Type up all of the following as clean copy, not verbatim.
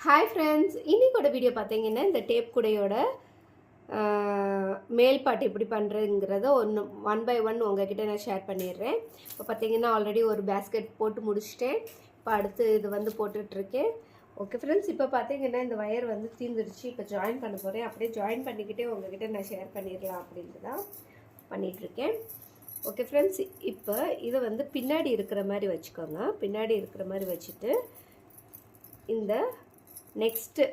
Hi friends, இன்றைக்கோட video பார்த்தீங்கன்னா இந்த tape கூடையோட மேல் பாட்டு எப்படி பண்ணுறதுங்கிறத ஒன் பை ஒன் உங்ககிட்ட நான் ஷேர் பண்ணிடுறேன். இப்போ பார்த்தீங்கன்னா ஆல்ரெடி ஒரு பேஸ்கெட் போட்டு முடிச்சிட்டேன். இப்போ அடுத்து இது வந்து போட்டுட்ருக்கேன். ஓகே ஃப்ரெண்ட்ஸ், இப்போ பார்த்தீங்கன்னா இந்த ஒயர் வந்து தீர்ந்துருச்சு. இப்போ ஜாயின் பண்ண போகிறேன். அப்படியே ஜாயின் பண்ணிக்கிட்டே உங்ககிட்ட நான் ஷேர் பண்ணிடலாம் அப்படின்ட்டு தான் பண்ணிகிட்ருக்கேன். ஓகே ஃப்ரெண்ட்ஸ், இப்போ இதை வந்து பின்னாடி இருக்கிற மாதிரி வச்சுக்கோங்க. பின்னாடி இருக்கிற மாதிரி வச்சுட்டு இந்த நெக்ஸ்ட்டு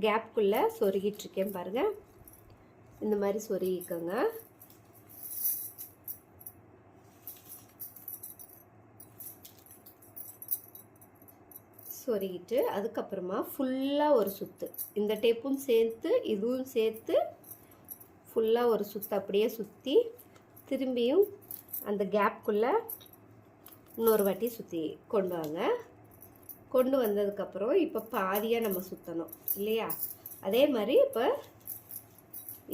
கேப்புக்குள்ளே சொருகிட்ருக்கேன் பாருங்கள். இந்த மாதிரி சொருகிக்கோங்க. சொருகிட்டு அதுக்கப்புறமா ஃபுல்லாக ஒரு சுற்று, இந்த டேப்பும் சேர்த்து இதுவும் சேர்த்து ஃபுல்லாக ஒரு சுற்று அப்படியே சுற்றி திரும்பியும் அந்த கேப்புக்குள்ளே இன்னொரு வாட்டி சுற்றி கொண்டு வாங்க. கொண்டு வந்ததுக்கப்புறம் இப்போ பாதியாக நம்ம சுற்றணும் இல்லையா? அதே மாதிரி இப்போ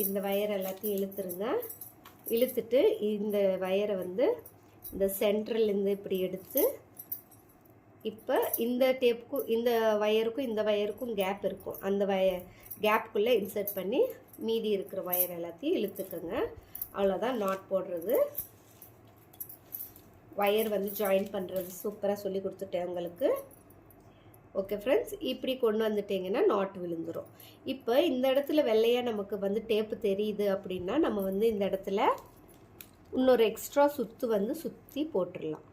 இந்த வயர் எல்லாத்தையும் இழுத்துருங்க. இழுத்துட்டு இந்த வயரை வந்து இந்த சென்ட்ரல்லேருந்து இப்படி எடுத்து இப்போ இந்த டேப்புக்கும் இந்த வயருக்கும் கேப் இருக்கும். அந்த கேப்புக்குள்ளே இன்சர்ட் பண்ணி மீதி இருக்கிற வயர் எல்லாத்தையும் இழுத்துக்கோங்க. அவ்வளோதான் நாட் போடுறது. வயர் வந்து ஜாயின் பண்ணுறது சூப்பராக சொல்லி கொடுத்துட்டேன் உங்களுக்கு. ஓகே ஃப்ரெண்ட்ஸ், இப்படி கொண்டு வந்துட்டிங்கன்னா நாட் விழுந்துடும். இப்போ இந்த இடத்துல வெள்ளையாக நமக்கு வந்து டேப்பு தெரியுது அப்படின்னா நம்ம வந்து இந்த இடத்துல இன்னொரு எக்ஸ்ட்ரா சுற்று வந்து சுற்றி போட்டுடலாம்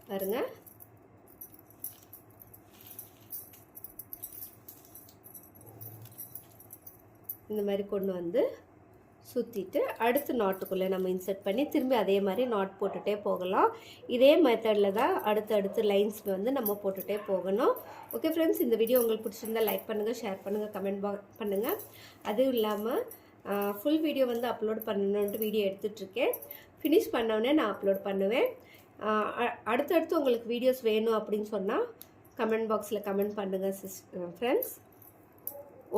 பாருங்க. இந்த மாதிரி கொண்டு வந்து சுற்றிட்டு அடுத்து நாட்டுக்குள்ளே நம்ம இன்சர்ட் பண்ணி திரும்பி அதே மாதிரி நாட் போட்டுகிட்டே போகலாம். இதே மெத்தடில் தான் அடுத்து லைன்ஸ் வந்து நம்ம போட்டுகிட்டே போகணும். ஓகே ஃப்ரெண்ட்ஸ், இந்த வீடியோ உங்களுக்கு பிடிச்சிருந்தால் லைக் பண்ணுங்கள், ஷேர் பண்ணுங்கள், கமெண்ட் பண்ணுங்கள். அதுவும் இல்லாமல் ஃபுல் வீடியோ வந்து அப்லோட் பண்ணணுன்ட்டு வீடியோ எடுத்துகிட்ருக்கேன். ஃபினிஷ் பண்ணோடனே நான் அப்லோட் பண்ணுவேன். அடுத்தடுத்து உங்களுக்கு வீடியோஸ் வேணும் அப்படின்னு சொன்னால் கமெண்ட் பாக்ஸில் கமெண்ட் பண்ணுங்கள் ஃப்ரெண்ட்ஸ்.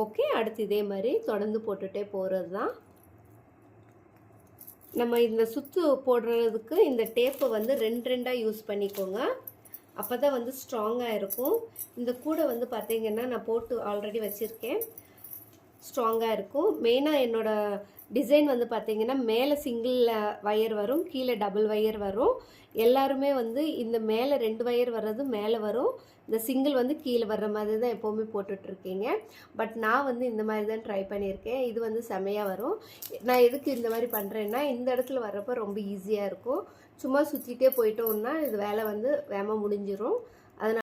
ஓகே, அடுத்து இதே மாதிரி தொடர்ந்து போட்டுகிட்டே போகிறது தான். நம்ம இந்த சுற்று போடுறதுக்கு இந்த டேப்பை வந்து ரெண்டாக யூஸ் பண்ணிக்கோங்க. அப்போ தான் வந்து ஸ்ட்ராங்காக இருக்கும். இந்த கூடை வந்து பார்த்திங்கன்னா நான் போட்டு ஆல்ரெடி வச்சுருக்கேன், ஸ்ட்ராங்காக இருக்கும். மெயினாக என்னோடய டிசைன் வந்து பார்த்திங்கன்னா மேலே சிங்கிள் வயர் வரும், கீழே டபுள் வயர் வரும். எல்லாருமே வந்து இந்த மேலே 2 வயர் வர்றது மேலே வரும், இந்த சிங்கிள் வந்து கீழே வர்ற மாதிரி தான் எப்போவுமே போட்டுட்ருக்கீங்க. பட் நான் வந்து இந்த மாதிரி தான் ட்ரை பண்ணியிருக்கேன். இது வந்து செமையாக வரும். நான் எதுக்கு இந்த மாதிரி பண்ணுறேன்னா இந்த இடத்துல வர்றப்போ ரொம்ப ஈஸியாக இருக்கும். சும்மா சுற்றிட்டே போயிட்டோம்னா இது வேலை வந்து வேகமாக முடிஞ்சிடும். அதனால்